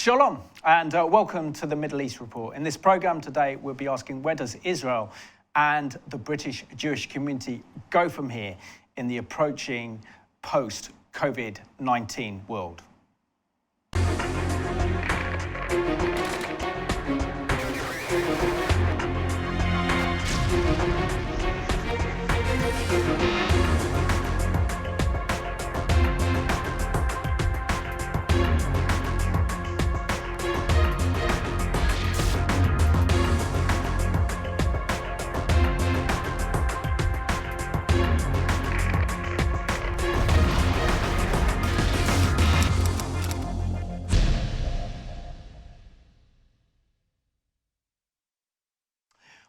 Shalom and welcome to the Middle East Report. In this program today, we'll be asking, where does Israel and the British Jewish community go from here in the approaching post-Covid-19 world?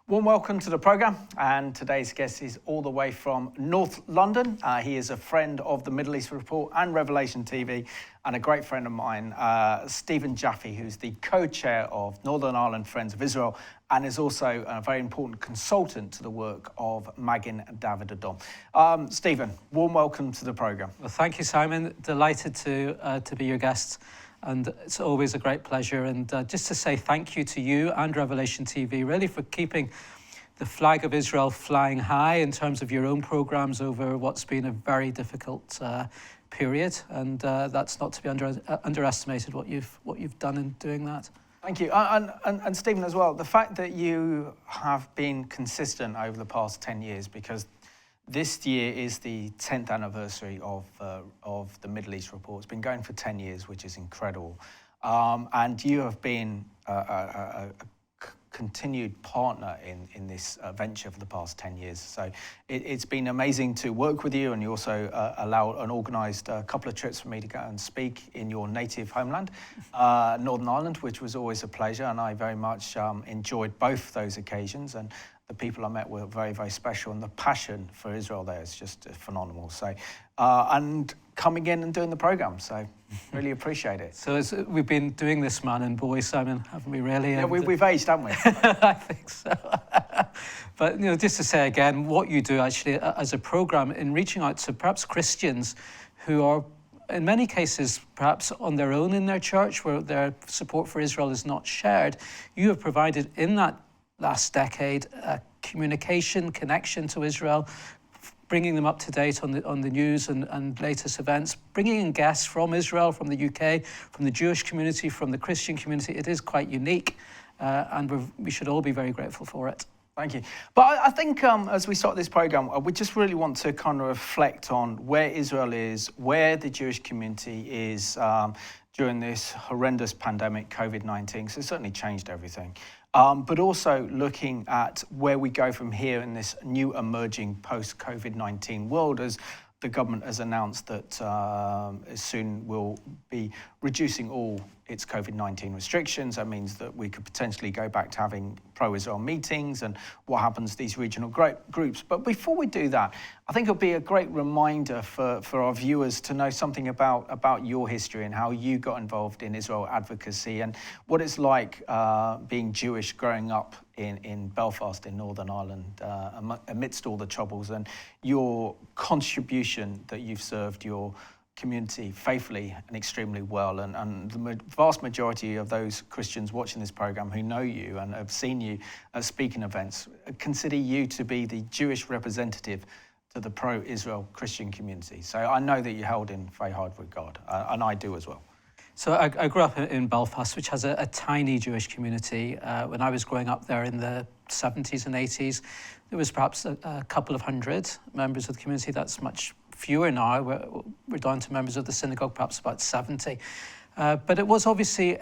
Warm welcome to the programme, and today's guest is all the way from North London. He is a friend of the Middle East Report and Revelation TV, and a great friend of mine, Steven Jaffe, who's the co-chair of Northern Ireland Friends of Israel, and is also a very important consultant to the work of Magen David Adom. Steven, warm welcome to the programme. Well, thank you, Simon. Delighted to be your guest. And it's always a great pleasure. And just to say thank you to you and Revelation TV, really, for keeping the flag of Israel flying high in terms of your own programmes over what's been a very difficult period. And that's not to be underestimated, what you've done in doing that. Thank you. And Steven as well, the fact that you have been consistent over the past 10 years, because this year is the 10th anniversary of the Middle East Report. It's been going for 10 years, which is incredible. And you have been a continued partner in this venture for the past 10 years. So it's been amazing to work with you, and you also allowed and organised a couple of trips for me to go and speak in your native homeland, Northern Ireland, which was always a pleasure, and I very much enjoyed both those occasions. And the people I met were very, very special, and the passion for Israel there is just phenomenal. So, and coming in and doing the programme, so really appreciate it. So we've been doing this man and boy, Simon, haven't we really? Yeah, we've aged, haven't we? I think so. But just to say again, what you do actually as a programme in reaching out to perhaps Christians who are, in many cases, perhaps on their own in their church, where their support for Israel is not shared, you have provided in that last decade, communication, connection to Israel, bringing them up to date on the news and latest events, bringing in guests from Israel, from the UK, from the Jewish community, from the Christian community. It is quite unique, and we should all be very grateful for it. Thank you. But I think as we start this programme, we just really want to kind of reflect on where Israel is, where the Jewish community is during this horrendous pandemic, Covid-19. So it's certainly changed everything. But also looking at where we go from here in this new emerging post-Covid-19 world, as the government has announced that soon will be reducing all its Covid-19 restrictions. That means that we could potentially go back to having pro-Israel meetings and what happens to these regional groups. But before we do that, I think it'll be a great reminder for our viewers to know something about your history and how you got involved in Israel advocacy and what it's like being Jewish growing up in Belfast in Northern Ireland amidst all the troubles, and your contribution that you've served your community faithfully and extremely well, and the vast majority of those Christians watching this program who know you and have seen you at speaking events consider you to be the Jewish representative to the pro-Israel Christian community. So I know that you held in very hard regard, and I do as well. So I grew up in Belfast, which has a tiny Jewish community. When I was growing up there in the 70s and 80s, there was perhaps a couple of hundred members of the community. That's much fewer now. We're down to members of the synagogue, perhaps about 70. But it was obviously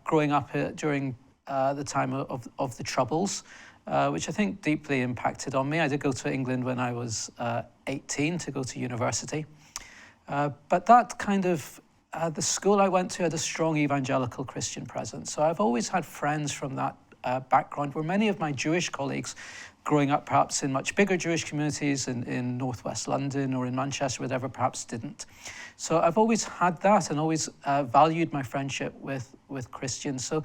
growing up during the time of the Troubles, which I think deeply impacted on me. I did go to England when I was 18 to go to university. But that kind of, the school I went to had a strong evangelical Christian presence. So I've always had friends from that background, where many of my Jewish colleagues growing up perhaps in much bigger Jewish communities in northwest London or in Manchester, whatever, perhaps didn't. So I've always had that and always valued my friendship with Christians. So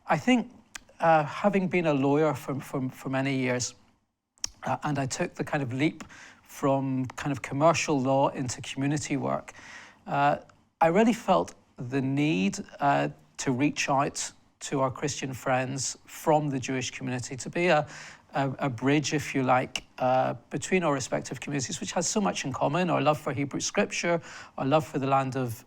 I think having been a lawyer for many years, and I took the kind of leap from kind of commercial law into community work, I really felt the need to reach out to our Christian friends from the Jewish community, to be a bridge, if you like, between our respective communities, which has so much in common: our love for Hebrew Scripture, our love for the land of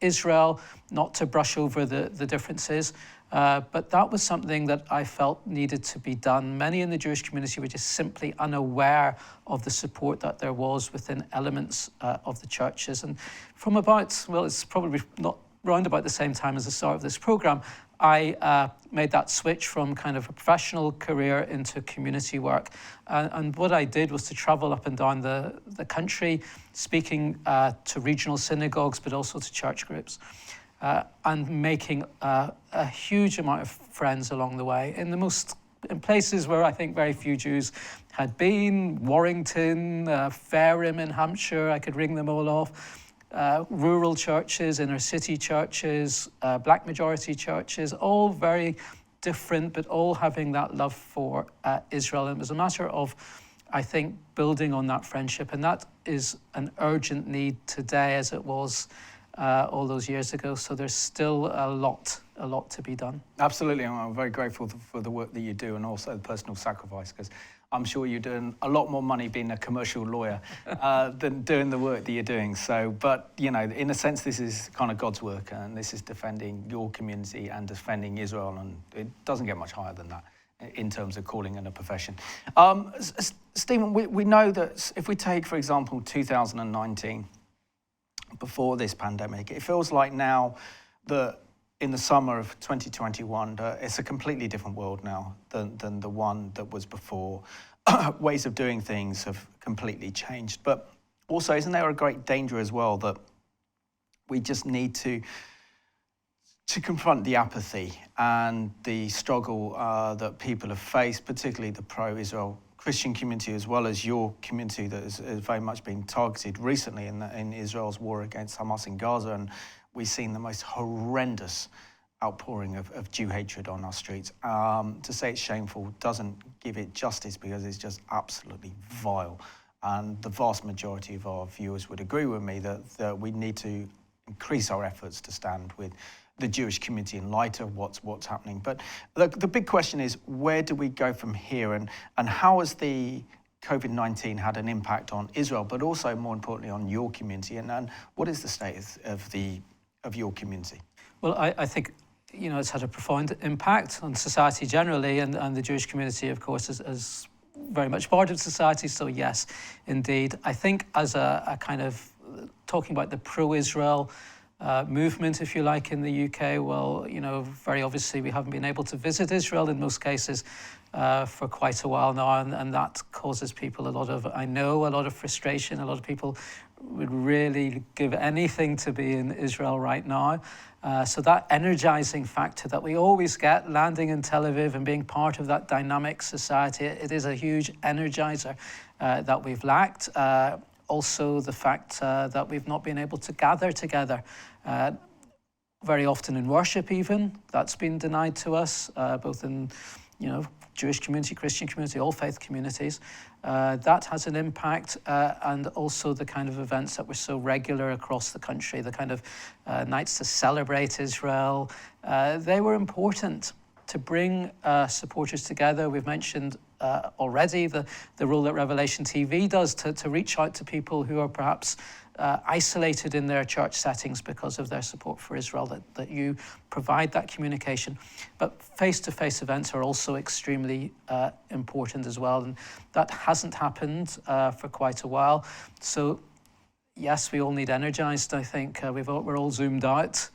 Israel, not to brush over the differences. But that was something that I felt needed to be done. Many in the Jewish community were just simply unaware of the support that there was within elements of the churches. And from about, well, it's probably not round about the same time as the start of this program, I made that switch from kind of a professional career into community work. And what I did was to travel up and down the country, speaking to regional synagogues, but also to church groups, and making a huge amount of friends along the way in places where I think very few Jews had been: Warrington, Fareham in Hampshire, I could ring them all off. Rural churches, inner city churches, black majority churches, all very different, but all having that love for Israel. And it was a matter of, I think, building on that friendship. And that is an urgent need today as it was all those years ago. So there's still a lot to be done. Absolutely. I'm very grateful for the work that you do, and also the personal sacrifice, because I'm sure you're doing a lot more money being a commercial lawyer than doing the work that you're doing. So, but, you know, in a sense, this is kind of God's work, and this is defending your community and defending Israel, and it doesn't get much higher than that in terms of calling and a profession. Stephen, we know that if we take, for example, 2019, before this pandemic, it feels like now that in the summer of 2021, it's a completely different world now than the one that was before. Ways of doing things have completely changed. But also, isn't there a great danger as well that we just need to confront the apathy and the struggle that people have faced, particularly the pro-Israel Christian community, as well as your community that has very much been targeted recently in Israel's war against Hamas in Gaza? And we've seen the most horrendous outpouring of Jew hatred on our streets. To say it's shameful doesn't give it justice, because it's just absolutely vile. And the vast majority of our viewers would agree with me that we need to increase our efforts to stand with the Jewish community in light of what's happening. But the big question is, where do we go from here? And how has the Covid-19 had an impact on Israel, but also more importantly on your community? And what is the status of your community? Well, I think, you know, it's had a profound impact on society generally, and the Jewish community, of course, is very much part of society. So yes, indeed. I think as a kind of talking about the pro-Israel movement, if you like, in the UK, well, you know, very obviously we haven't been able to visit Israel in most cases for quite a while now, and that causes people a lot of frustration. A lot of people would really give anything to be in Israel right now. So that energizing factor that we always get landing in Tel Aviv and being part of that dynamic society, it is a huge energizer that we've lacked. Also the fact that we've not been able to gather together, very often in worship even, that's been denied to us, both in, you know, Jewish community, Christian community, all faith communities. That has an impact, and also the kind of events that were so regular across the country, the kind of nights to celebrate Israel, they were important to bring supporters together. We've mentioned already the role that Revelation TV does to reach out to people who are perhaps isolated in their church settings because of their support for Israel, that you provide that communication. But face-to-face events are also extremely important as well, and that hasn't happened for quite a while. So yes, we all need energized, I think. We're all zoomed out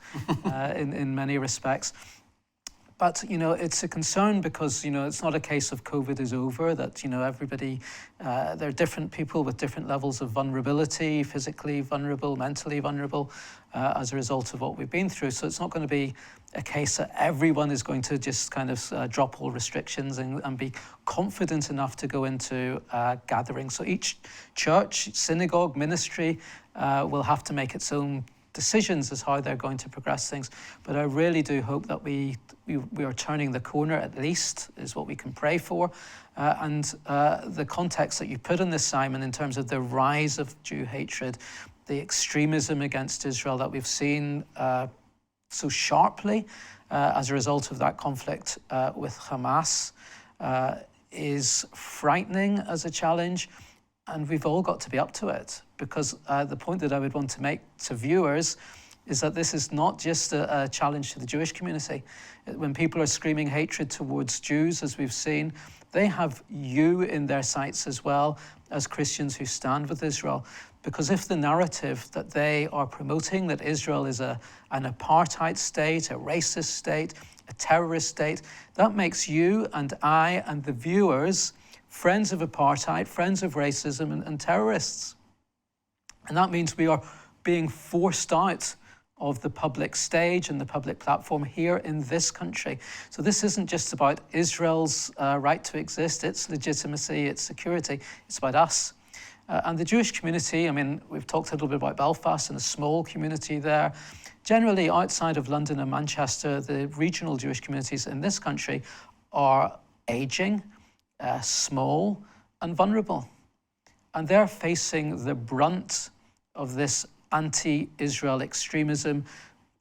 in many respects. But, you know, it's a concern because, you know, it's not a case of COVID is over, that, you know, everybody, there are different people with different levels of vulnerability, physically vulnerable, mentally vulnerable, as a result of what we've been through. So it's not going to be a case that everyone is going to just kind of drop all restrictions and be confident enough to go into gatherings. So each church, synagogue, ministry will have to make its own decisions as how they're going to progress things. But I really do hope that we are turning the corner, at least, is what we can pray for. And the context that you put on this, Simon, in terms of the rise of Jew hatred, the extremism against Israel that we've seen so sharply as a result of that conflict with Hamas is frightening as a challenge, and we've all got to be up to it, because the point that I would want to make to viewers is that this is not just a challenge to the Jewish community. When people are screaming hatred towards Jews, as we've seen, they have you in their sights as well as Christians who stand with Israel. Because if the narrative that they are promoting, that Israel is an apartheid state, a racist state, a terrorist state, that makes you and I and the viewers friends of apartheid, friends of racism and terrorists. And that means we are being forced out of the public stage and the public platform here in this country. So this isn't just about Israel's right to exist, its legitimacy, its security. It's about us. And the Jewish community, I mean, we've talked a little bit about Belfast and a small community there. Generally, outside of London and Manchester, the regional Jewish communities in this country are aging, small and vulnerable. And they're facing the brunt of this anti-Israel extremism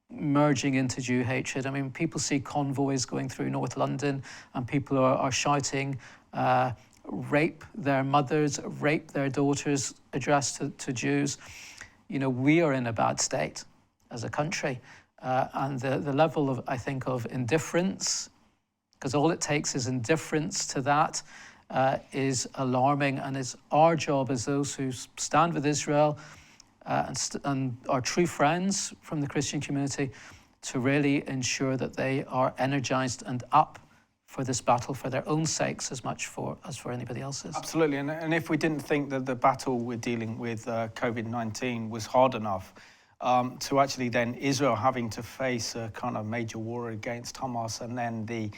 merging into Jew hatred. I mean, people see convoys going through North London and people are shouting, rape their mothers, rape their daughters, addressed to Jews. You know, we are in a bad state as a country. And the level of, I think, of indifference, because all it takes is indifference to that, is alarming. And it's our job as those who stand with Israel and are true friends from the Christian community to really ensure that they are energized and up for this battle for their own sakes as much as for anybody else's. Absolutely, and if we didn't think that the battle we're dealing with COVID-19 was hard enough, to actually then Israel having to face a kind of major war against Hamas, and then the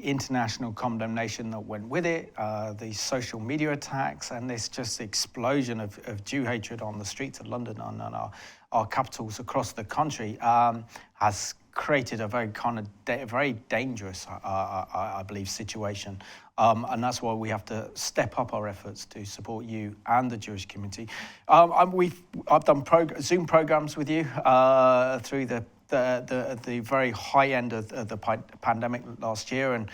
international condemnation that went with it, the social media attacks, and this just explosion of Jew hatred on the streets of London and our capitals across the country has created a very kind of very dangerous, I believe, situation. And that's why we have to step up our efforts to support you and the Jewish community. I've done Zoom programs with you through the very high end of the pandemic last year, and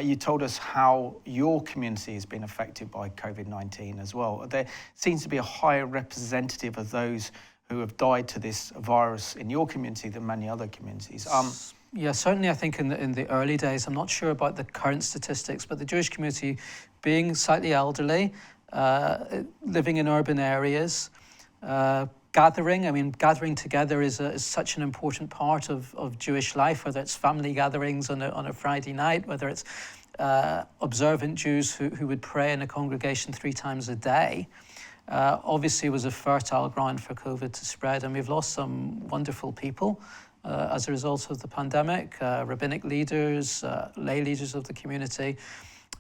you told us how your community has been affected by COVID-19 as well. There seems to be a higher representative of those who have died to this virus in your community than many other communities. Yeah, certainly I think in the early days, I'm not sure about the current statistics, but the Jewish community being slightly elderly, living in urban areas, gathering together is such an important part of Jewish life, whether it's family gatherings on a Friday night, whether it's observant Jews who would pray in a congregation 3 times a day. Obviously was a fertile ground for COVID to spread, and we've lost some wonderful people as a result of the pandemic, rabbinic leaders, lay leaders of the community,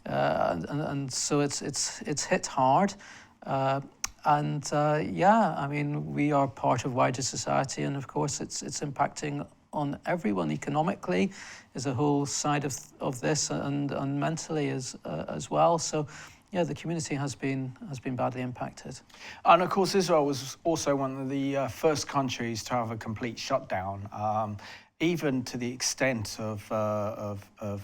and so it's hit hard. I mean, we are part of wider society, and of course it's impacting on everyone economically is a whole side of this, and mentally as well. So yeah, the community has been badly impacted. And of course, Israel was also one of the first countries to have a complete shutdown, even to the extent of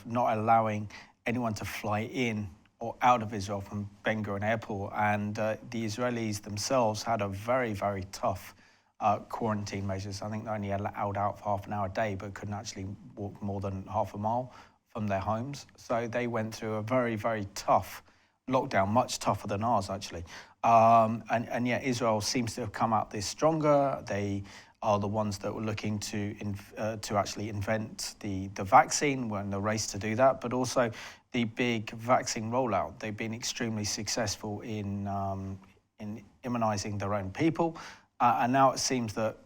not allowing anyone to fly in or out of Israel from Ben Gurion Airport. And the Israelis themselves had a very, very tough quarantine measures. I think they only allowed out for half an hour a day, but couldn't actually walk more than half a mile from their homes. So they went through a very, very tough lockdown, much tougher than ours actually, and yet Israel seems to have come out this stronger. They are the ones that were looking to actually invent the vaccine. We're in the race to do that, but also the big vaccine rollout. They've been extremely successful in immunizing their own people, and now it seems that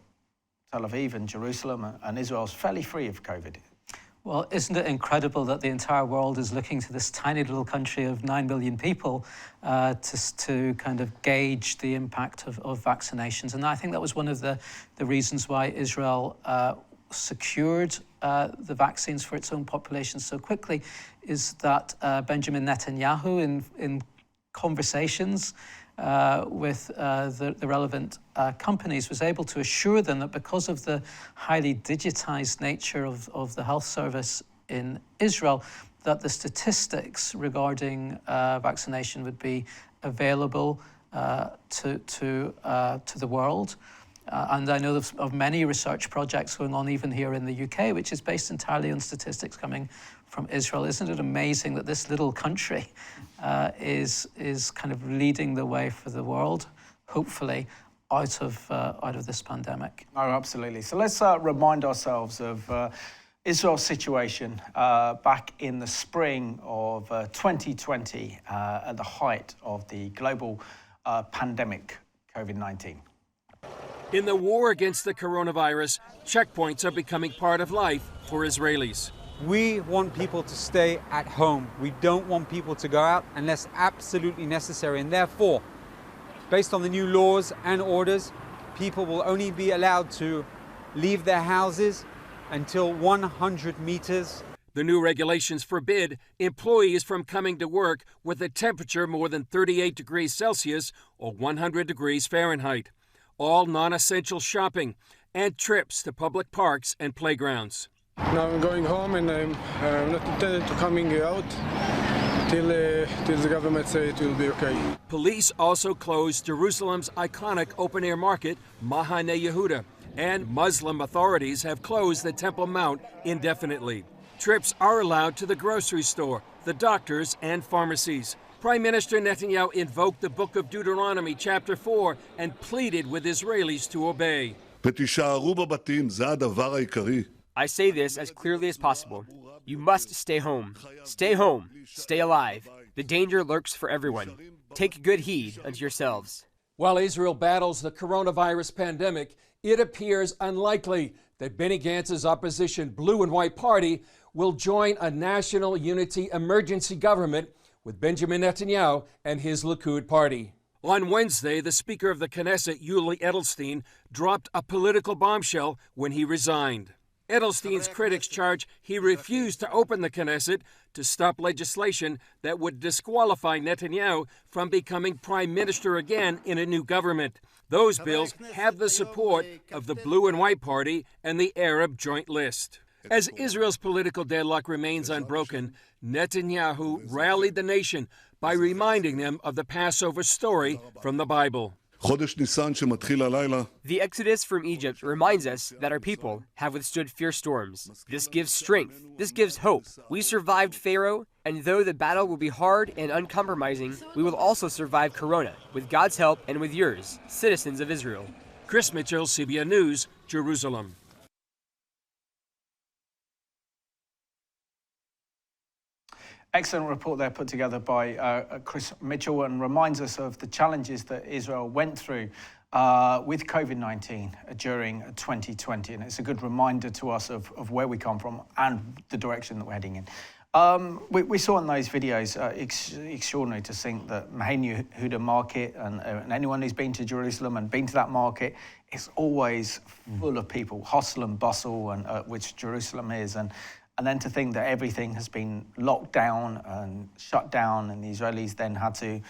Tel Aviv and Jerusalem and Israel is fairly free of COVID. Well, isn't it incredible that the entire world is looking to this tiny little country of 9 million people to kind of gauge the impact of vaccinations? And I think that was one of the reasons why Israel secured the vaccines for its own population so quickly, is that Benjamin Netanyahu in conversations with the relevant companies, was able to assure them that because of the highly digitized nature of the health service in Israel, that the statistics regarding vaccination would be available to the world. And I know of many research projects going on even here in the UK, which is based entirely on statistics coming from Israel. Isn't it amazing that this little country is kind of leading the way for the world, hopefully, out of this pandemic? Oh, absolutely. So let's remind ourselves of Israel's situation back in the spring of 2020 at the height of the global pandemic, COVID-19. In the war against the coronavirus, checkpoints are becoming part of life for Israelis. We want people to stay at home. We don't want people to go out unless absolutely necessary. And therefore, based on the new laws and orders, people will only be allowed to leave their houses until 100 meters. The new regulations forbid employees from coming to work with a temperature more than 38 degrees Celsius or 100 degrees Fahrenheit. All non-essential shopping and trips to public parks and playgrounds. Now I'm going home and I'm not intended to coming out till the government say it will be okay. Police also closed Jerusalem's iconic open-air market, Mahane Yehuda, and Muslim authorities have closed the Temple Mount indefinitely. Trips are allowed to the grocery store, the doctors, and pharmacies. Prime Minister Netanyahu invoked the book of Deuteronomy, chapter 4, and pleaded with Israelis to obey. I say this as clearly as possible. You must stay home. Stay home. Stay alive. The danger lurks for everyone. Take good heed unto yourselves. While Israel battles the coronavirus pandemic, it appears unlikely that Benny Gantz's opposition Blue and White Party will join a national unity emergency government with Benjamin Netanyahu and his Likud party. On Wednesday, the Speaker of the Knesset, Yuli Edelstein, dropped a political bombshell when he resigned. Edelstein's critics charge he refused to open the Knesset to stop legislation that would disqualify Netanyahu from becoming prime minister again in a new government. Those bills have the support of the Blue and White Party and the Arab Joint List. As Israel's political deadlock remains unbroken, Netanyahu rallied the nation by reminding them of the Passover story from the Bible. The Exodus from Egypt reminds us that our people have withstood fierce storms. This gives strength. This gives hope. We survived Pharaoh, and though the battle will be hard and uncompromising, we will also survive Corona, with God's help and with yours, citizens of Israel. Chris Mitchell, CBN News, Jerusalem. Excellent report there put together by Chris Mitchell, and reminds us of the challenges that Israel went through with COVID-19 during 2020. And it's a good reminder to us of where we come from and the direction that we're heading in. We saw in those videos, extraordinary to think that Mahane Yehuda market, and anyone who's been to Jerusalem and been to that market, it's always full of people, hustle and bustle, and which Jerusalem is. And then to think that everything has been locked down and shut down, and the Israelis then had to,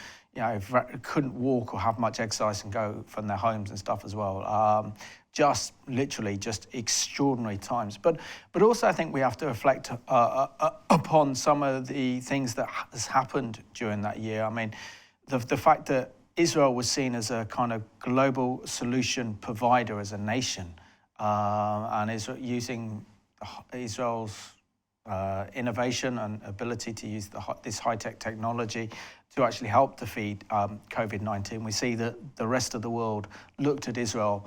couldn't walk or have much exercise and go from their homes and stuff as well. Just literally just extraordinary times. But also I think we have to reflect upon some of the things that has happened during that year. I mean, the fact that Israel was seen as a kind of global solution provider as a nation, and is using Israel's innovation and ability to use this high-tech technology to actually help defeat COVID-19. We see that the rest of the world looked at Israel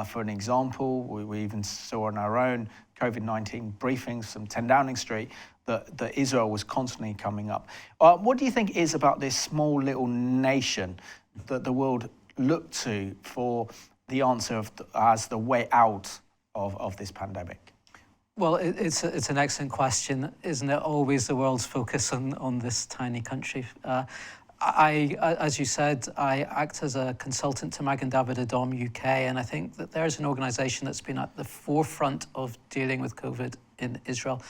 for an example. We even saw in our own COVID-19 briefings from 10 Downing Street that Israel was constantly coming up. What do you think is about this small little nation that the world looked to for the answer as the way out of this pandemic? Well, it's an excellent question. Isn't it always the world's focus on this tiny country? As you said, I act as a consultant to Magen David Adom UK, and I think that there's an organisation that's been at the forefront of dealing with COVID in Israel.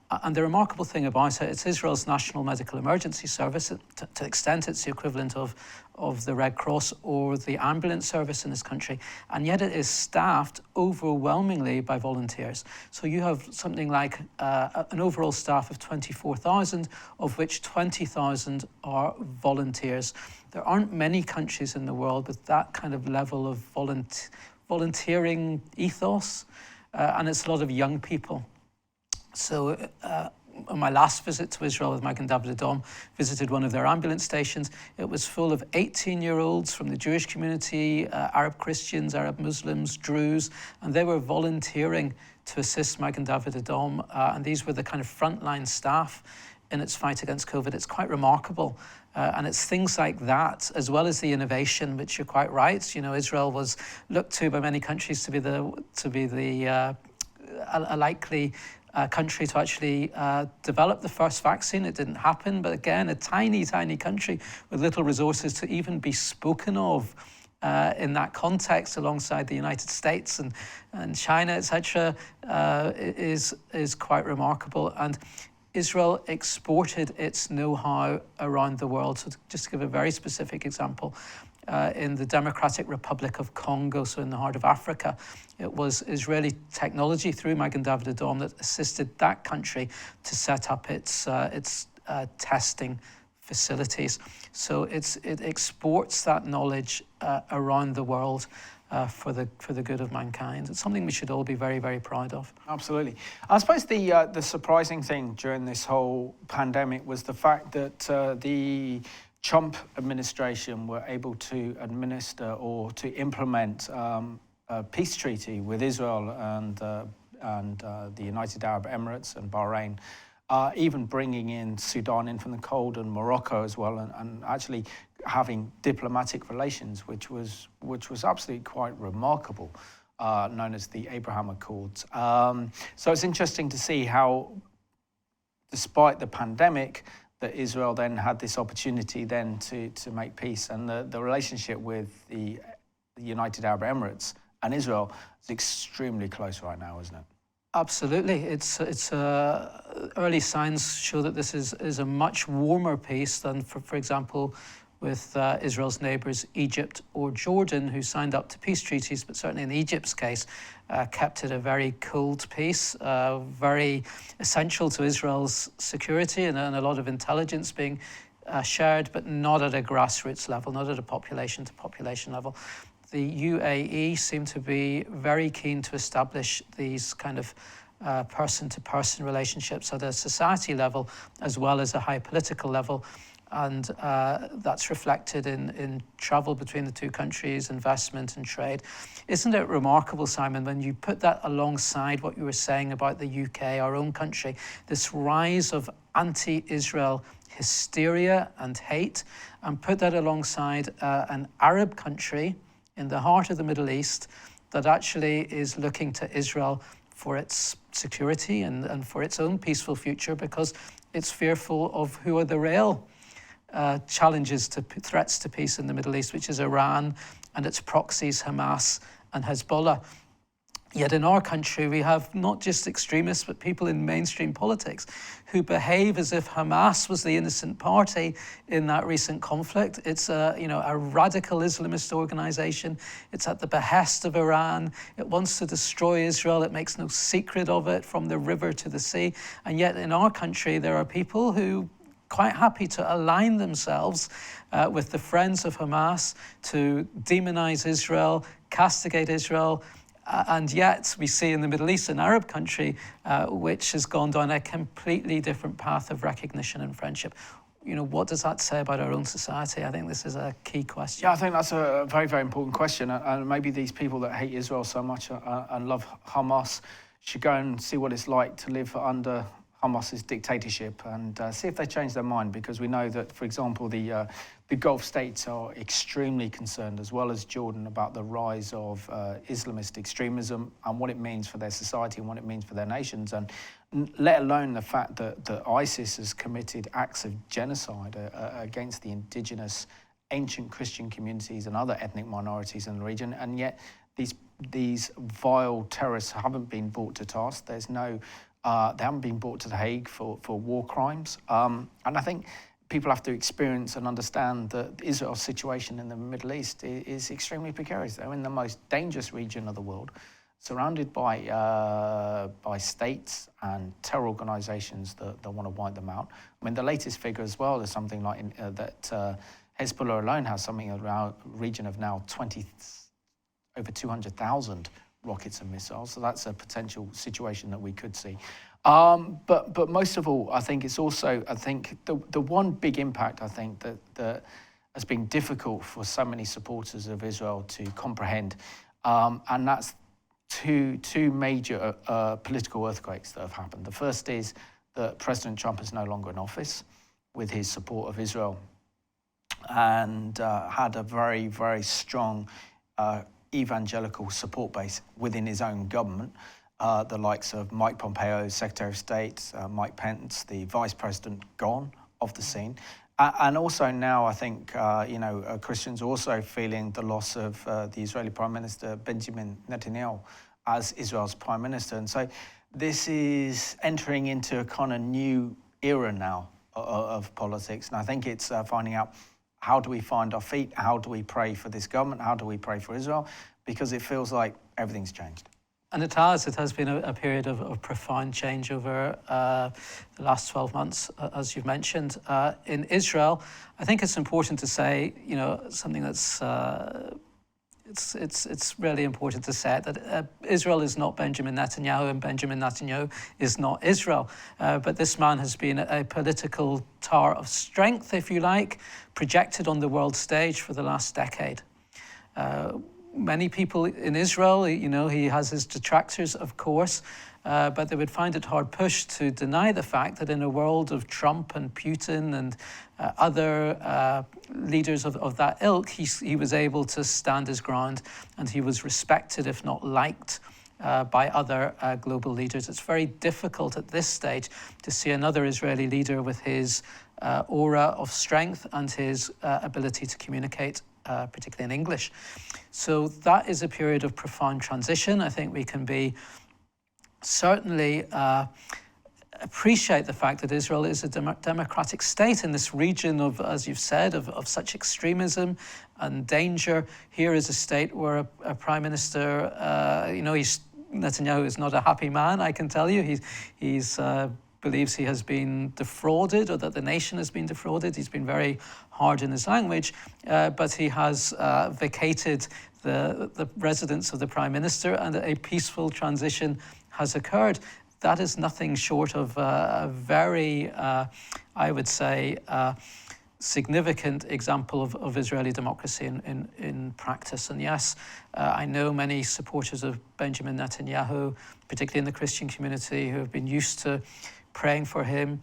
And the remarkable thing about it, it's Israel's national medical emergency service. To the extent it's the equivalent of the Red Cross or the ambulance service in this country. And yet it is staffed overwhelmingly by volunteers. So you have something like an overall staff of 24,000, of which 20,000 are volunteers. There aren't many countries in the world with that kind of level of volunteering ethos. And it's a lot of young people. So on my last visit to Israel with Magen David Adom, visited one of their ambulance stations. It was full of 18-year-olds from the Jewish community, Arab Christians, Arab Muslims, Druze, and they were volunteering to assist Magen David Adom. And these were the kind of frontline staff in its fight against COVID. It's quite remarkable. And it's things like that, as well as the innovation, which you're quite right. You know, Israel was looked to by many countries to be a likely country to actually develop the first vaccine. It didn't happen, but again, a tiny, tiny country with little resources to even be spoken of in that context, alongside the United States and China, etc., is quite remarkable. And Israel exported its know-how around the world. So just to give a very specific example, in the Democratic Republic of Congo, so in the heart of Africa, it was Israeli technology through Magen David Adom that assisted that country to set up its testing facilities. So it exports that knowledge around the world for the good of mankind. It's something we should all be very, very proud of. Absolutely. I suppose the surprising thing during this whole pandemic was the fact that the Trump administration were able to administer or to implement a peace treaty with Israel and the United Arab Emirates and Bahrain, even bringing in Sudan in from the cold and Morocco as well, and actually having diplomatic relations, which was absolutely quite remarkable, known as the Abraham Accords. So it's interesting to see how, despite the pandemic, that Israel then had this opportunity then to make peace, and the relationship with the United Arab Emirates and Israel is extremely close right now, isn't it? Absolutely. It's early signs show that this is a much warmer peace than, for example, with Israel's neighbours, Egypt or Jordan, who signed up to peace treaties, but certainly in Egypt's case, kept it a very cold peace, very essential to Israel's security and a lot of intelligence being shared, but not at a grassroots level, not at a population-to-population level. The UAE seemed to be very keen to establish these kind of person-to-person relationships at a society level as well as a high political level. And that's reflected in travel between the two countries, investment and trade. Isn't it remarkable, Simon, when you put that alongside what you were saying about the UK, our own country, this rise of anti-Israel hysteria and hate, and put that alongside an Arab country in the heart of the Middle East that actually is looking to Israel for its security and for its own peaceful future, because it's fearful of who are the real challenges to threats to peace in the Middle East, which is Iran and its proxies, Hamas and Hezbollah. Yet in our country, we have not just extremists, but people in mainstream politics who behave as if Hamas was the innocent party in that recent conflict. It's a radical Islamist organization. It's at the behest of Iran. It wants to destroy Israel. It makes no secret of it, from the river to the sea. And yet in our country, there are people who quite happy to align themselves with the friends of Hamas to demonize Israel, castigate Israel, and yet we see in the Middle East an Arab country which has gone down a completely different path of recognition and friendship. You know, what does that say about our own society? I think this is a key question. Yeah, I think that's a very, very important question. And maybe these people that hate Israel so much and love Hamas should go and see what it's like to live under Hamas's dictatorship and see if they change their mind, because we know that, for example, the Gulf states are extremely concerned, as well as Jordan, about the rise of Islamist extremism and what it means for their society and what it means for their nations, and let alone the fact that ISIS has committed acts of genocide against the indigenous ancient Christian communities and other ethnic minorities in the region, and yet these vile terrorists haven't been brought to task. There's no They haven't been brought to The Hague for war crimes. And I think people have to experience and understand that Israel's situation in the Middle East is extremely precarious. They're in the most dangerous region of the world, surrounded by states and terror organizations that want to wipe them out. I mean, the latest figure as well is something like that Hezbollah alone has something around a region of now over 200,000 rockets and missiles. So that's a potential situation that we could see. But most of all, I think it's also, the one big impact, I think, that has been difficult for so many supporters of Israel to comprehend, and that's two major political earthquakes that have happened. The first is that President Trump is no longer in office with his support of Israel, and had a very, very strong evangelical support base within his own government. The likes of Mike Pompeo, Secretary of State, Mike Pence, the Vice President, gone off the scene. And also now, I think, Christians are also feeling the loss of the Israeli Prime Minister, Benjamin Netanyahu, as Israel's Prime Minister. And so this is entering into a kind of new era now of politics. And I think it's finding out, how do we find our feet? How do we pray for this government? How do we pray for Israel? Because it feels like everything's changed. And it has been a period of profound change over the last 12 months, as you've mentioned. In Israel, I think it's important to say, something that's it's really important to say that Israel is not Benjamin Netanyahu, and Benjamin Netanyahu is not Israel. But this man has been a political tower of strength, if you like, projected on the world stage for the last decade. Many people in Israel, he has his detractors, of course, but they would find it hard pushed to deny the fact that in a world of Trump and Putin and other leaders of that ilk, he was able to stand his ground, and he was respected, if not liked, by other global leaders. It's very difficult at this stage to see another Israeli leader with his aura of strength and his ability to communicate, particularly in English. So that is a period of profound transition. I think we can be certainly appreciate the fact that Israel is a democratic state in this region of, as you've said, of such extremism and danger. Here is a state where a prime minister, Netanyahu is not a happy man, I can tell you. He's believes he has been defrauded, or that the nation has been defrauded. He's been very hard in his language, but he has vacated the residence of the prime minister, and a peaceful transition has occurred. That is nothing short of a very, I would say, significant example of Israeli democracy in practice. And yes, I know many supporters of Benjamin Netanyahu, particularly in the Christian community, who have been used to praying for him,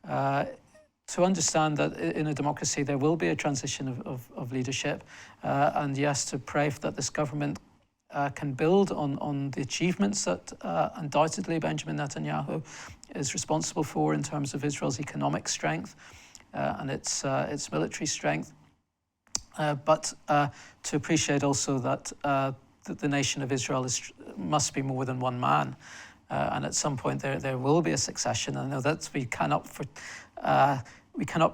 to understand that in a democracy there will be a transition of leadership, and yes, to pray that this government can build on the achievements that undoubtedly Benjamin Netanyahu is responsible for in terms of Israel's economic strength and its military strength, but to appreciate also that the nation of Israel must be more than one man. And at some point there will be a succession. I know that we cannot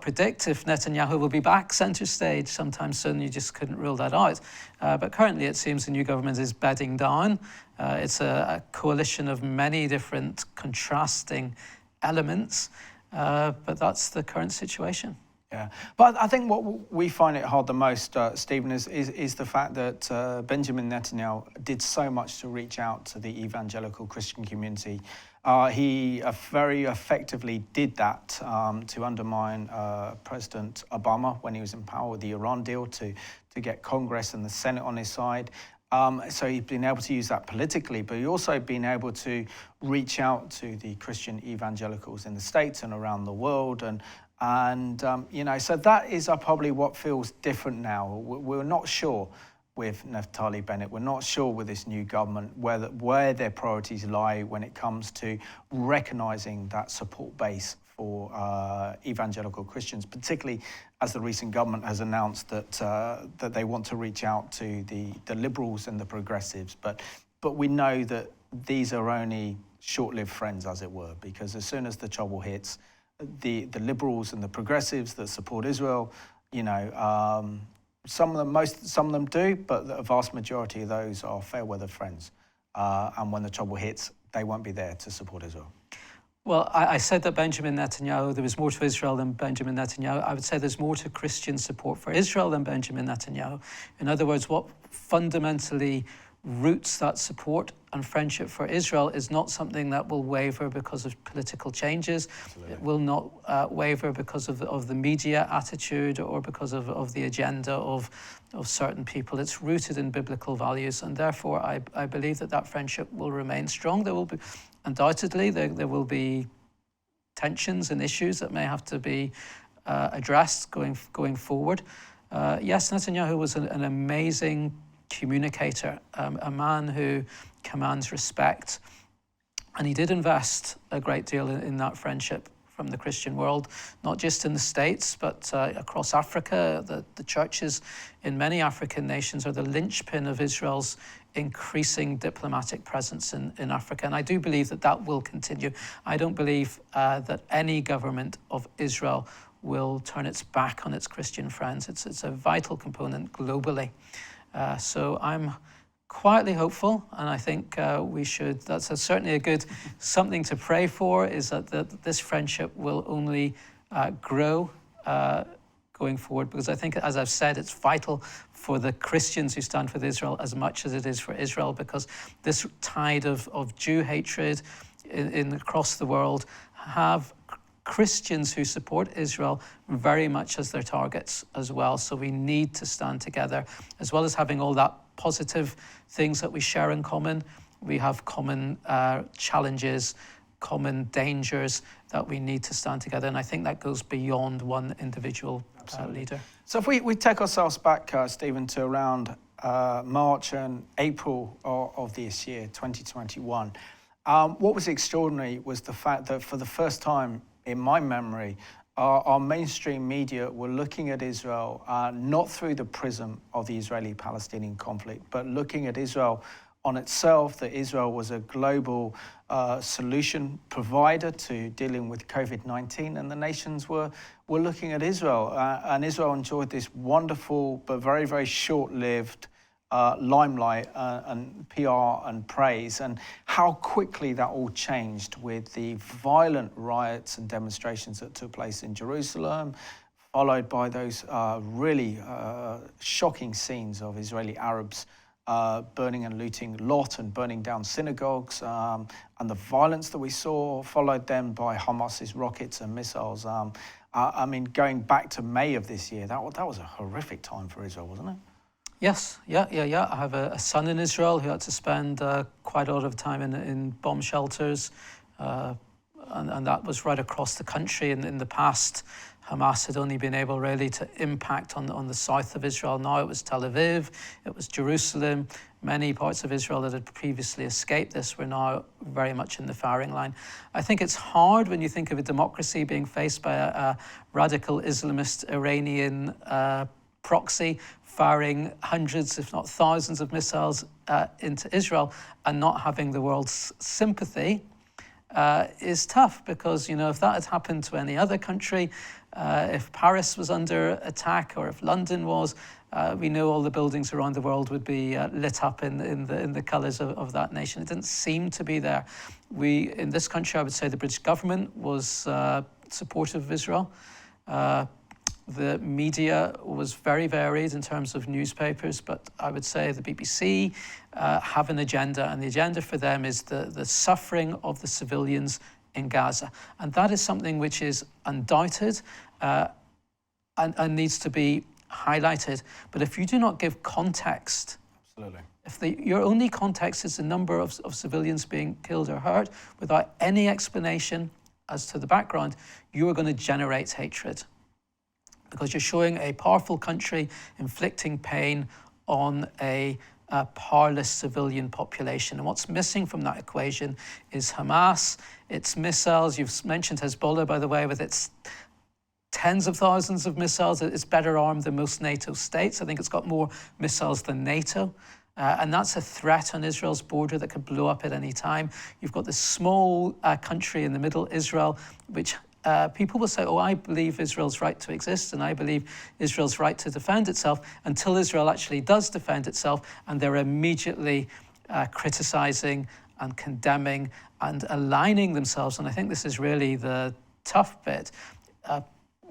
predict if Netanyahu will be back centre stage sometime soon. You just couldn't rule that out. But currently it seems the new government is bedding down. It's a coalition of many different contrasting elements, but that's the current situation. Yeah, but I think what we find it hard the most, Stephen, is the fact that Benjamin Netanyahu did so much to reach out to the evangelical Christian community. He very effectively did that to undermine President Obama when he was in power with the Iran deal, to get Congress and the Senate on his side. So he's been able to use that politically, but he's also been able to reach out to the Christian evangelicals in the States and around the world, and so that is probably what feels different now. We're not sure with Naftali Bennett. We're not sure with this new government where their priorities lie when it comes to recognizing that support base for evangelical Christians, particularly as the recent government has announced that they want to reach out to the liberals and the progressives. But we know that these are only short-lived friends, as it were, because as soon as the trouble hits, the liberals and the progressives that support Israel, you know, some of them do, but the vast majority of those are fair-weather friends. And when the trouble hits, they won't be there to support Israel. Well, I said that Benjamin Netanyahu, there was more to Israel than Benjamin Netanyahu. I would say there's more to Christian support for Israel than Benjamin Netanyahu. In other words, what fundamentally roots that support and friendship for Israel is not something that will waver because of political changes. Absolutely. It will not waver because of the media attitude or because of the agenda of certain people. It's rooted in biblical values, and therefore I believe that friendship will remain strong. There will be, undoubtedly, there will be tensions and issues that may have to be addressed going forward. Yes, Netanyahu was an amazing communicator, a man who commands respect, and he did invest a great deal in that friendship from the Christian world, not just in the States, but across Africa. The churches in many African nations are the linchpin of Israel's increasing diplomatic presence in Africa, and I do believe that will continue. I don't believe that any government of Israel will turn its back on its Christian friends. It's a vital component globally. So I'm quietly hopeful, and I think we should, that's certainly a good something to pray for, is that this friendship will only grow going forward, because I think, as I've said, it's vital for the Christians who stand with Israel as much as it is for Israel, because this tide of Jew hatred across the world have Christians who support Israel very much as their targets as well. So we need to stand together, as well as having all that positive things that we share in common. We have common challenges, common dangers that we need to stand together. And I think that goes beyond one individual leader. So if we take ourselves back, Stephen, to around March and April of this year, 2021, what was extraordinary was the fact that for the first time in my memory, our mainstream media were looking at Israel not through the prism of the Israeli-Palestinian conflict, but looking at Israel on itself, that Israel was a global solution provider to dealing with Covid19, and the nations were looking at Israel. And Israel enjoyed this wonderful but very, very short-lived limelight and PR and praise, and how quickly that all changed with the violent riots and demonstrations that took place in Jerusalem, followed by those really shocking scenes of Israeli Arabs burning and looting Lot and burning down synagogues, and the violence that we saw followed then by Hamass's rockets and missiles. I mean, going back to May of this year, that was a horrific time for Israel, wasn't it? Yes, yeah. I have a son in Israel who had to spend quite a lot of time in bomb shelters, and that was right across the country. And in the past, Hamas had only been able really to impact on the south of Israel. Now it was Tel Aviv, it was Jerusalem. Many parts of Israel that had previously escaped this were now very much in the firing line. I think it's hard when you think of a democracy being faced by a radical Islamist Iranian proxy firing hundreds, if not thousands, of missiles into Israel, and not having the world's sympathy is tough, because, you know, if that had happened to any other country, if Paris was under attack, or if London was, we know all the buildings around the world would be lit up in the colours of that nation. It didn't seem to be there. In this country, I would say the British government was supportive of Israel. The media was very varied in terms of newspapers, but I would say the BBC have an agenda, and the agenda for them is the suffering of the civilians in Gaza. And that is something which is undoubted and needs to be highlighted. But if you do not give context, absolutely, if your only context is the number of civilians being killed or hurt, without any explanation as to the background, you are going to generate hatred, because you're showing a powerful country inflicting pain on a powerless civilian population. And what's missing from that equation is Hamas, its missiles. You've mentioned Hezbollah, by the way, with its tens of thousands of missiles. It's better armed than most NATO states. I think it's got more missiles than NATO. And that's a threat on Israel's border that could blow up at any time. You've got this small country in the middle, Israel, which people will say, oh, I believe Israel's right to exist and I believe Israel's right to defend itself, until Israel actually does defend itself, and they're immediately criticizing and condemning and aligning themselves. And I think this is really the tough bit.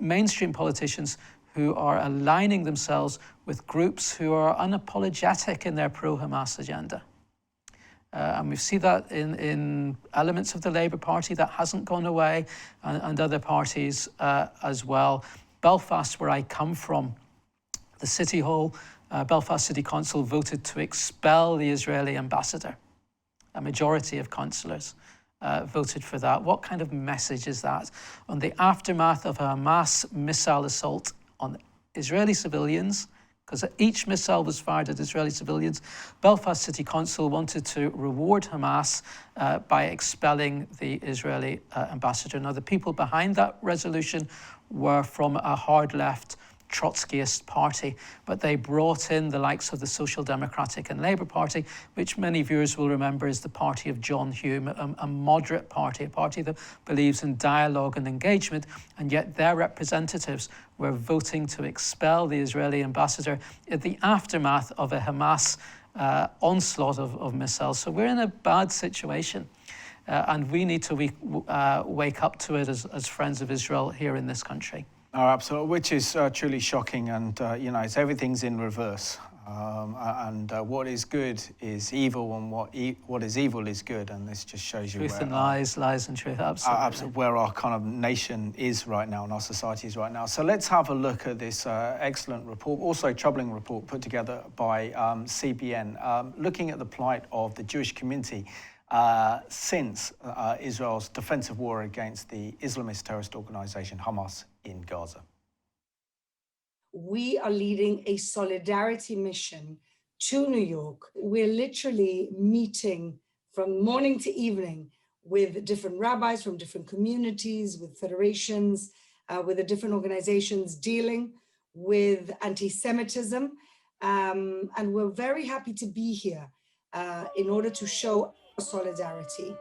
Mainstream politicians who are aligning themselves with groups who are unapologetic in their pro-Hamas agenda. And we see that in elements of the Labour Party. That hasn't gone away, and other parties as well. Belfast, where I come from, the City Hall, Belfast City Council voted to expel the Israeli ambassador. A majority of councillors voted for that. What kind of message is that? On the aftermath of a Hamas missile assault on Israeli civilians, because each missile was fired at Israeli civilians, Belfast City Council wanted to reward Hamas by expelling the Israeli ambassador. Now, the people behind that resolution were from a hard left Trotskyist party, but they brought in the likes of the Social Democratic and Labour Party, which many viewers will remember is the party of John Hume, a moderate party, a party that believes in dialogue and engagement, and yet their representatives were voting to expel the Israeli ambassador in the aftermath of a Hamas onslaught of missiles. So we're in a bad situation, and we need to wake up to it as friends of Israel here in this country. Oh, absolutely, which is truly shocking, and it's everything's in reverse. What is good is evil, and what is evil is good, and this just shows you truth and lies and truth. Absolutely, where our kind of nation is right now, and our society is right now. So let's have a look at this excellent report, also troubling report put together by CBN, looking at the plight of the Jewish community since Israel's defensive war against the Islamist terrorist organization Hamas in Gaza. We are leading a solidarity mission to New York. We're literally meeting from morning to evening with different rabbis from different communities, with federations, with the different organizations dealing with anti-Semitism. And we're very happy to be here in order to show solidarity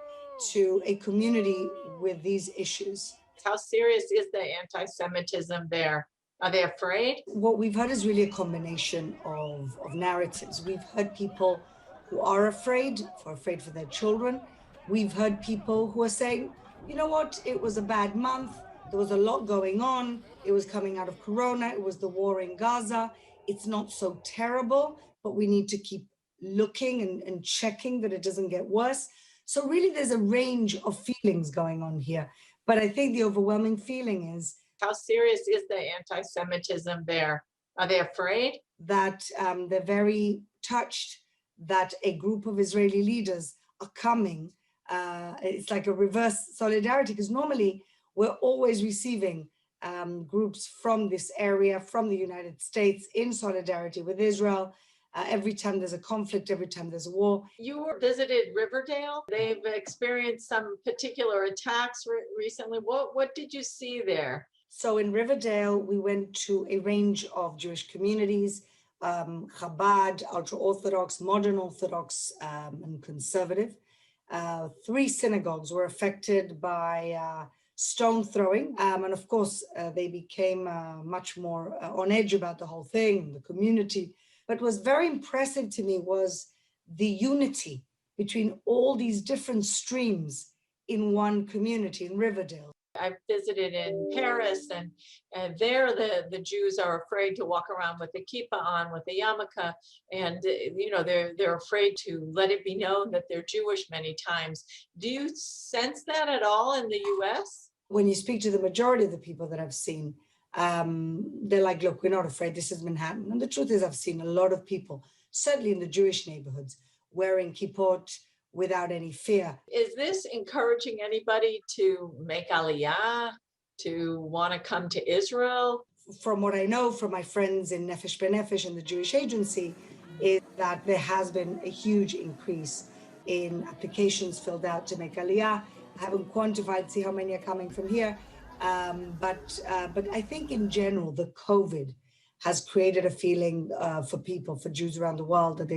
to a community with these issues. How serious is the anti-Semitism there? Are they afraid? What we've heard is really a combination of narratives. We've heard people who are afraid for their children. We've heard people who are saying, you know what, it was a bad month. There was a lot going on. It was coming out of Corona. It was the war in Gaza. It's not so terrible, but we need to keep looking and checking that it doesn't get worse. So really there's a range of feelings going on here. But I think the overwhelming feeling is, how serious is the anti-Semitism there? Are they afraid? That they're very touched that a group of Israeli leaders are coming. It's like a reverse solidarity, because normally we're always receiving groups from this area, from the United States, in solidarity with Israel. Every time there's a conflict, every time there's a war. You visited Riverdale. They've experienced some particular attacks recently. What did you see there? So in Riverdale, we went to a range of Jewish communities, Chabad, ultra-Orthodox, modern Orthodox, and conservative. 3 synagogues were affected by stone throwing. And of course, they became much more on edge about the whole thing, the community. But what was very impressive to me was the unity between all these different streams in one community in Riverdale. I've visited in Paris, and there the Jews are afraid to walk around with the kippah on, with the yarmulke, and they're afraid to let it be known that they're Jewish many times. Do you sense that at all in the U.S.? When you speak to the majority of the people that I've seen, they're like, look, we're not afraid. This is Manhattan. And the truth is, I've seen a lot of people, certainly in the Jewish neighborhoods, wearing kippot without any fear. Is this encouraging anybody to make aliyah, to want to come to Israel? From what I know from my friends in Nefesh B'Nefesh and the Jewish Agency, is that there has been a huge increase in applications filled out to make aliyah. I haven't quantified, see how many are coming from here. But I think in general, the COVID has created a feeling for people, for Jews around the world, that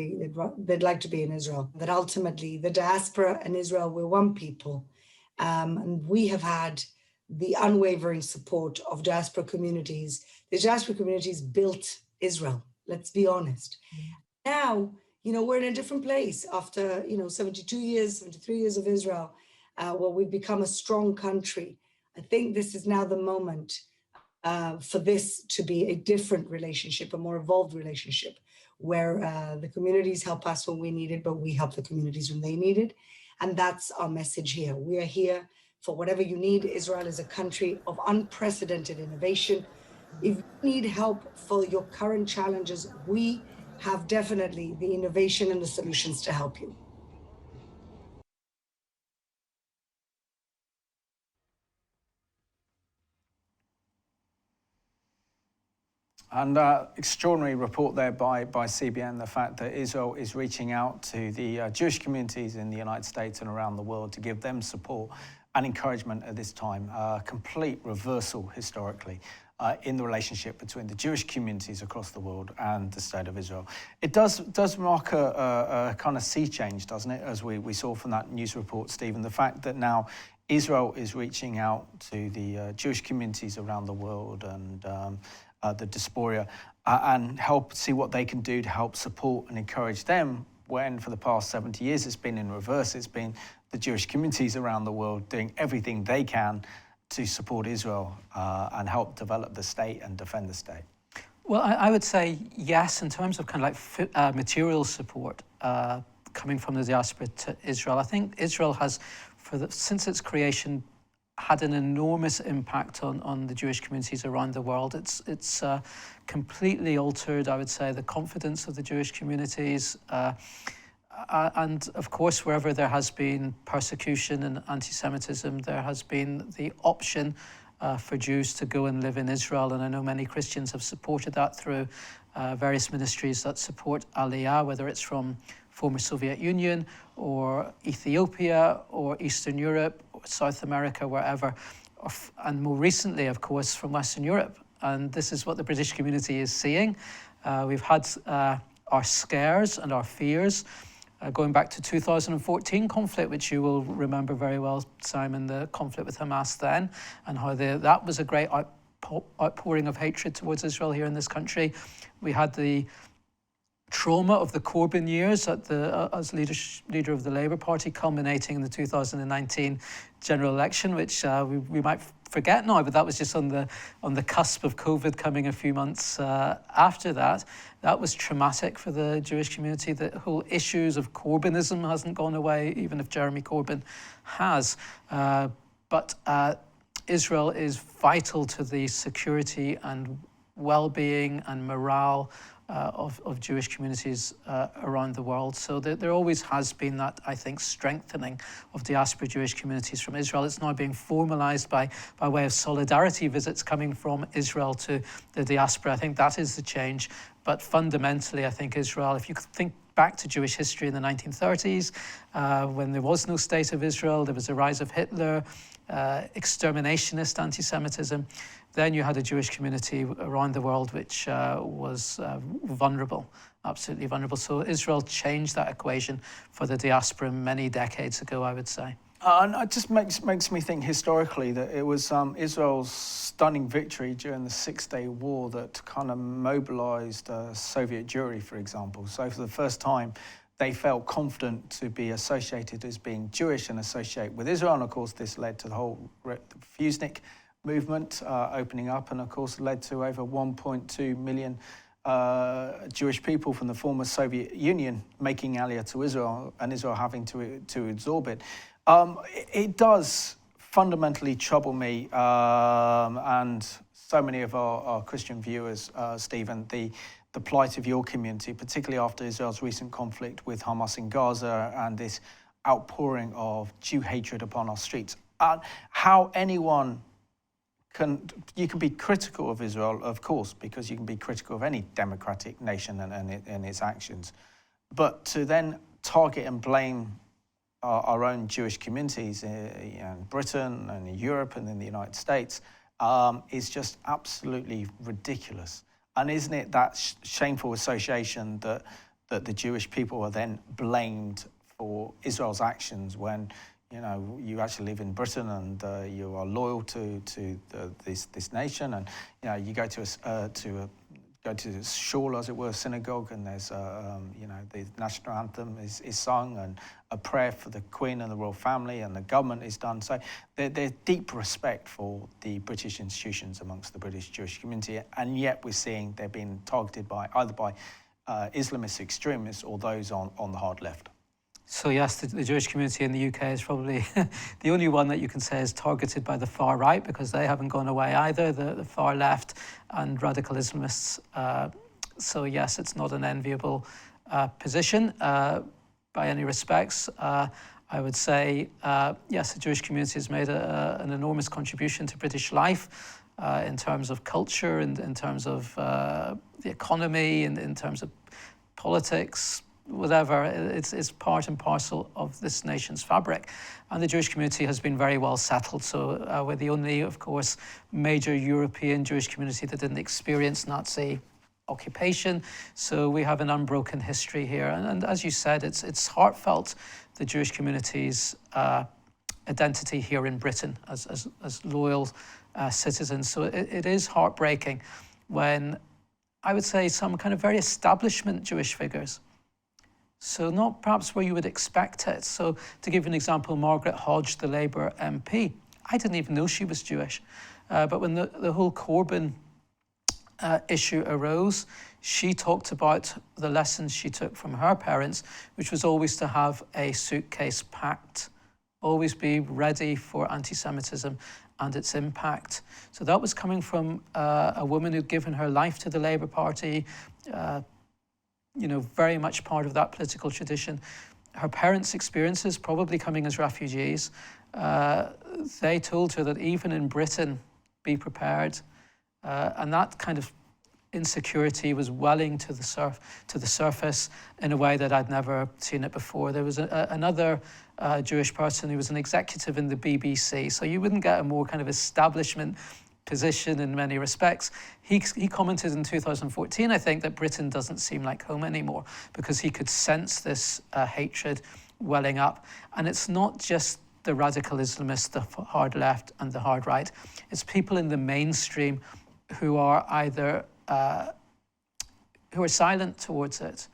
they'd like to be in Israel. That ultimately the diaspora and Israel, we're one people. And we have had the unwavering support of diaspora communities. The diaspora communities built Israel, let's be honest. Now, we're in a different place after, 72 years, 73 years of Israel, where we've become a strong country. I think this is now the moment for this to be a different relationship, a more evolved relationship, where the communities help us when we need it, but we help the communities when they need it. And that's our message here. We are here for whatever you need. Israel is a country of unprecedented innovation. If you need help for your current challenges, we have definitely the innovation and the solutions to help you. And extraordinary report there by CBN, the fact that Israel is reaching out to the Jewish communities in the United States and around the world to give them support and encouragement at this time. Complete reversal historically in the relationship between the Jewish communities across the world and the state of Israel. It does mark a kind of sea change, doesn't it, as we saw from that news report, Stephen, the fact that now Israel is reaching out to the Jewish communities around the world and the diaspora, and help see what they can do to help support and encourage them, when for the past 70 years it's been in reverse. It's been the Jewish communities around the world doing everything they can to support Israel and help develop the state and defend the state. Well, I would say yes, in terms of kind of like material support coming from the diaspora to Israel. I think Israel has, since its creation, had an enormous impact on the Jewish communities around the world. It's completely altered, I would say, the confidence of the Jewish communities. And of course, wherever there has been persecution and anti-Semitism, there has been the option for Jews to go and live in Israel. And I know many Christians have supported that through various ministries that support Aliyah, whether it's from former Soviet Union or Ethiopia or Eastern Europe or South America, wherever, and more recently, of course, from Western Europe. And this is what the British community is seeing. We've had our scares and our fears going back to 2014 conflict, which you will remember very well, Simon, the conflict with Hamas then, and how that was a great outpouring of hatred towards Israel here in this country. We had the trauma of the Corbyn years as leader of the Labour Party, culminating in the 2019 general election, which we might forget now, but that was just on the cusp of COVID coming a few months after that. That was traumatic for the Jewish community. The whole issues of Corbynism hasn't gone away, even if Jeremy Corbyn has. But Israel is vital to the security and well-being and morale of Jewish communities around the world. So there always has been that, I think, strengthening of diaspora Jewish communities from Israel. It's now being formalized by way of solidarity visits coming from Israel to the diaspora. I think that is the change. But fundamentally, I think Israel, if you think back to Jewish history in the 1930s, when there was no state of Israel, there was a rise of Hitler, exterminationist anti-Semitism. Then you had a Jewish community around the world which was vulnerable, absolutely vulnerable. So Israel changed that equation for the diaspora many decades ago, I would say. And it just makes me think historically that it was Israel's stunning victory during the Six-Day War that kind of mobilized Soviet Jewry, for example. So for the first time, they felt confident to be associated as being Jewish and associate with Israel. And of course, this led to the whole Fusnik movement opening up, and of course led to over 1.2 million Jewish people from the former Soviet Union making Aliyah to Israel, and Israel having to absorb it. It does fundamentally trouble me, and so many of our Christian viewers, Stephen, the plight of your community, particularly after Israel's recent conflict with Hamas in Gaza and this outpouring of Jew hatred upon our streets. How anyone you can be critical of Israel, of course, because you can be critical of any democratic nation and its actions. But to then target and blame our own Jewish communities in Britain and in Europe and in the United States is just absolutely ridiculous. And isn't it that shameful association that the Jewish people are then blamed for Israel's actions when, you know, you actually live in Britain and you are loyal to this nation, and you know you go to the shul, as it were, synagogue, and there's you know, the national anthem is sung, and a prayer for the Queen and the royal family, and the government is done. So there's deep respect for the British institutions amongst the British Jewish community, and yet we're seeing they're being targeted by either by Islamist extremists or those on the hard left. So yes, the Jewish community in the UK is probably the only one that you can say is targeted by the far right, because they haven't gone away either, the far left and radical Islamists. So yes, it's not an enviable position by any respects. I would say, yes, the Jewish community has made an enormous contribution to British life in terms of culture, and in terms of the economy, and in terms of politics, whatever. It's part and parcel of this nation's fabric. And the Jewish community has been very well settled. So we're the only, of course, major European Jewish community that didn't experience Nazi occupation. So we have an unbroken history here. And as you said, it's heartfelt, the Jewish community's identity here in Britain as loyal citizens. So it is heartbreaking when, I would say, some kind of very establishment Jewish figures, so not perhaps where you would expect it. So to give you an example, Margaret Hodge, the Labour MP, I didn't even know she was Jewish. But when the whole Corbyn issue arose, she talked about the lessons she took from her parents, which was always to have a suitcase packed, always be ready for anti-Semitism and its impact. So that was coming from a woman who'd given her life to the Labour Party, you know, very much part of that political tradition. Her parents' experiences, probably coming as refugees, they told her that even in Britain, be prepared. And that kind of insecurity was welling to the surface in a way that I'd never seen it before. There was another Jewish person who was an executive in the BBC, so you wouldn't get a more kind of establishment position in many respects. He commented in 2014, I think, that Britain doesn't seem like home anymore, because he could sense this hatred welling up. And it's not just the radical Islamists, the hard left and the hard right. It's people in the mainstream who are either who are silent towards it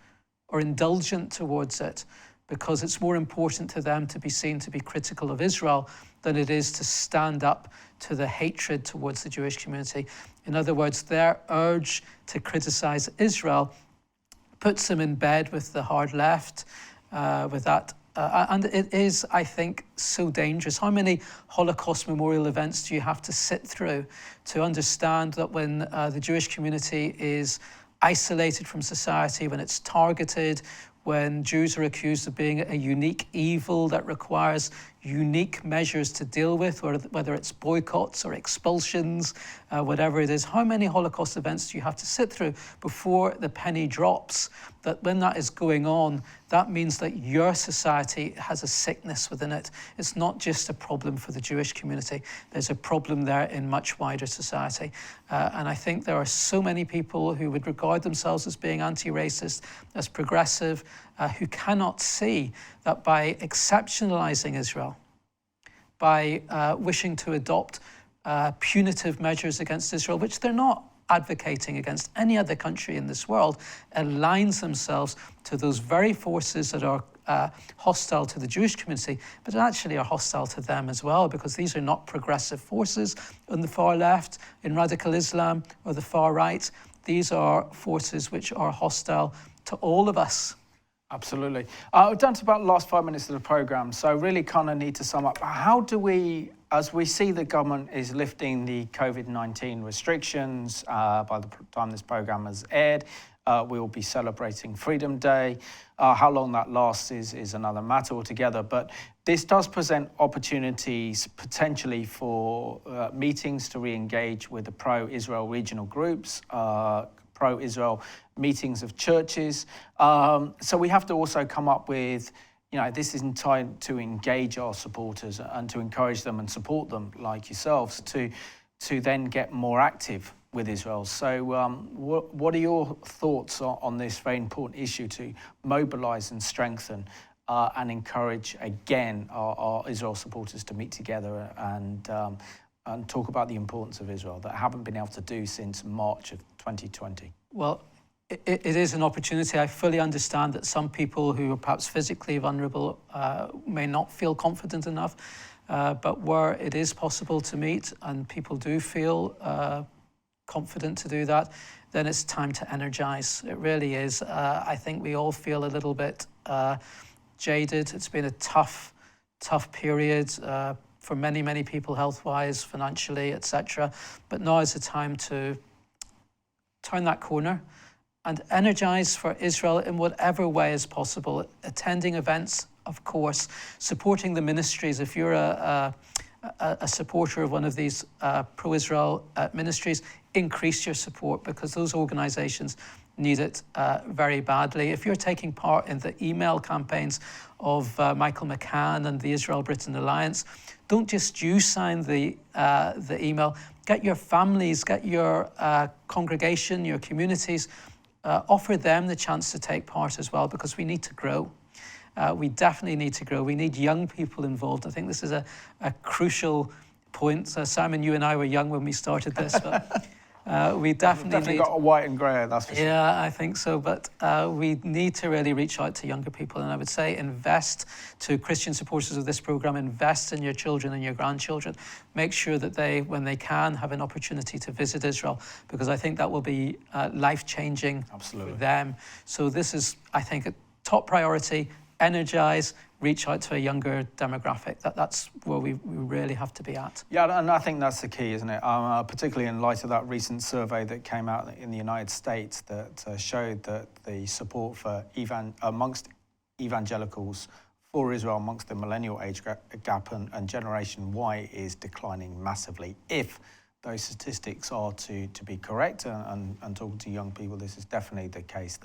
or indulgent towards it, because it's more important to them to be seen to be critical of Israel than it is to stand up to the hatred towards the Jewish community. In other words, their urge to criticize Israel puts them in bed with the hard left, with that. And it is, I think, so dangerous. How many Holocaust memorial events do you have to sit through to understand that when the Jewish community is isolated from society, when it's targeted, when Jews are accused of being a unique evil that requires unique measures to deal with, or whether it's boycotts or expulsions, whatever it is, how many Holocaust events do you have to sit through before the penny drops that when that is going on, that means that your society has a sickness within it. It's not just a problem for the Jewish community. There's a problem there in much wider society. And I think there are so many people who would regard themselves as being anti-racist, as progressive, who cannot see that by exceptionalizing Israel, by wishing to adopt punitive measures against Israel, which they're not advocating against any other country in this world, aligns themselves to those very forces that are hostile to the Jewish community, but actually are hostile to them as well, because these are not progressive forces on the far left, in radical Islam, or the far right. These are forces which are hostile to all of us. Absolutely. We're down to about the last 5 minutes of the programme, so really kind of need to sum up. How do we, as we see the government is lifting the COVID-19 restrictions, by the time this programme has aired, we will be celebrating Freedom Day. How long that lasts is another matter altogether, but this does present opportunities potentially for meetings to re-engage with the pro-Israel regional groups, pro-Israel meetings of churches. So we have to also come up with, you know, this is time to engage our supporters and to encourage them and support them, like yourselves, to then get more active. with Israel. So what are your thoughts on this very important issue to mobilize and strengthen and encourage again our Israel supporters to meet together and talk about the importance of Israel that haven't been able to do since March of 2020? Well, it is an opportunity. I fully understand that some people who are perhaps physically vulnerable may not feel confident enough, but where it is possible to meet and people do feel confident to do that, then it's time to energize. It really is. I think we all feel a little bit jaded. It's been a tough period for many, many people, health-wise, financially, etc. But now is the time to turn that corner and energize for Israel in whatever way is possible. Attending events, of course, supporting the ministries. If you're a supporter of one of these pro-Israel ministries, increase your support because those organizations need it very badly. If you're taking part in the email campaigns of Michael McCann and the Israel-Britain Alliance, don't just you sign the email. Get your families, get your congregation, your communities, offer them the chance to take part as well, because we need to grow. We definitely need to grow. We need young people involved. I think this is a crucial point. Simon, you and I were young when we started this, but we definitely need... got a white and grey, that's for sure. Yeah, I think so. But we need to really reach out to younger people. And I would say invest, to Christian supporters of this programme, invest in your children and your grandchildren. Make sure that they, when they can, have an opportunity to visit Israel, because I think that will be life-changing for them. So this is, I think, a top priority. Energize, reach out to a younger demographic. That's where we really have to be at. Yeah, and I think that's the key, isn't it? Particularly in light of that recent survey that came out in the United States that showed that the support for amongst evangelicals for Israel amongst the millennial age gap and Generation Y is declining massively. If those statistics are to be correct, and talking to young people, this is definitely the case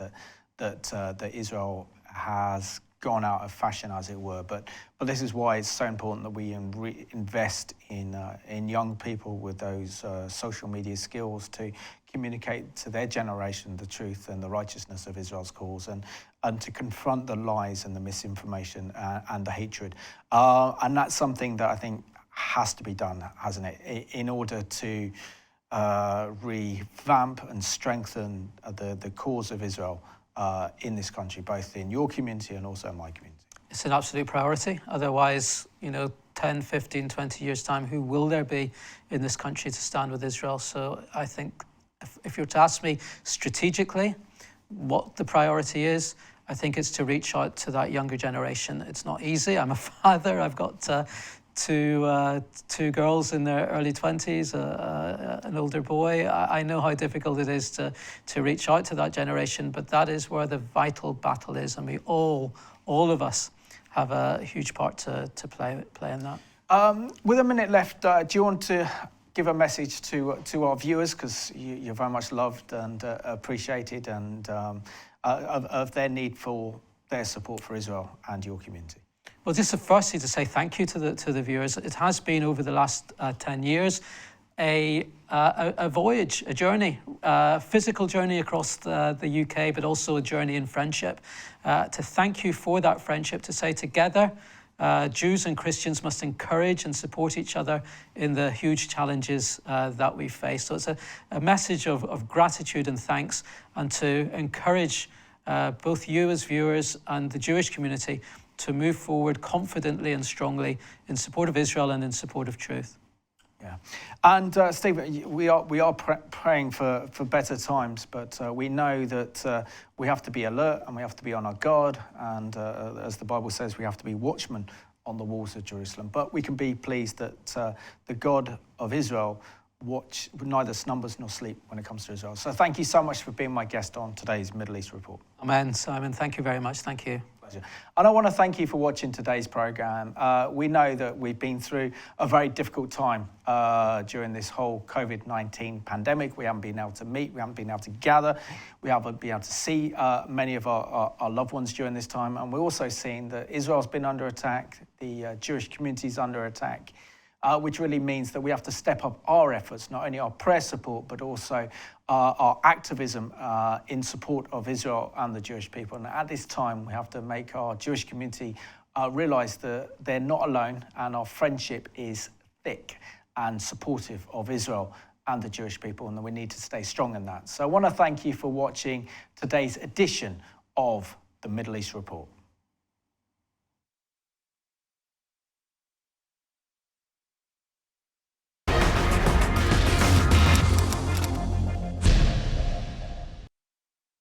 that Israel has gone out of fashion, as it were, but this is why it's so important that we invest in young people with those social media skills to communicate to their generation the truth and the righteousness of Israel's cause, and to confront the lies and the misinformation and the hatred. And that's something that I think has to be done, hasn't it, in order to revamp and strengthen the cause of Israel in this country, both in your community and also my community. It's an absolute priority. Otherwise, 10, 15, 20 years' time, who will there be in this country to stand with Israel? So I think if you're to ask me strategically what the priority is, I think it's to reach out to that younger generation. It's not easy. I'm a father. I've got two girls in their early 20s, an older boy. I know how difficult it is to reach out to that generation, but that is where the vital battle is, and we all of us have a huge part to play in that. With a minute left, do you want to give a message to our viewers, because you're very much loved and appreciated, and of their need for their support for Israel and your community? Well, just firstly to say thank you to the viewers. It has been over the last 10 years a voyage, a journey, physical journey across the UK, but also a journey in friendship. To thank you for that friendship, to say together, Jews and Christians must encourage and support each other in the huge challenges that we face. So it's a message of gratitude and thanks, and to encourage both you as viewers and the Jewish community to move forward confidently and strongly in support of Israel and in support of truth. Yeah, and Stephen, we are praying for better times, but we know that we have to be alert and we have to be on our guard, and as the Bible says, we have to be watchmen on the walls of Jerusalem. But we can be pleased that the God of Israel neither slumbers nor sleep when it comes to Israel. So thank you so much for being my guest on today's Middle East Report. Amen, Simon. Thank you very much. Thank you. And I want to thank you for watching today's programme. We know that we've been through a very difficult time during this whole COVID-19 pandemic. We haven't been able to meet, we haven't been able to gather, we haven't been able to see many of our loved ones during this time. And we're also seeing that Israel's been under attack, the Jewish community's under attack. which really means that we have to step up our efforts, not only our prayer support, but also our activism in support of Israel and the Jewish people. And at this time, we have to make our Jewish community realize that they're not alone, and our friendship is thick and supportive of Israel and the Jewish people, and that we need to stay strong in that. So I want to thank you for watching today's edition of the Middle East Report.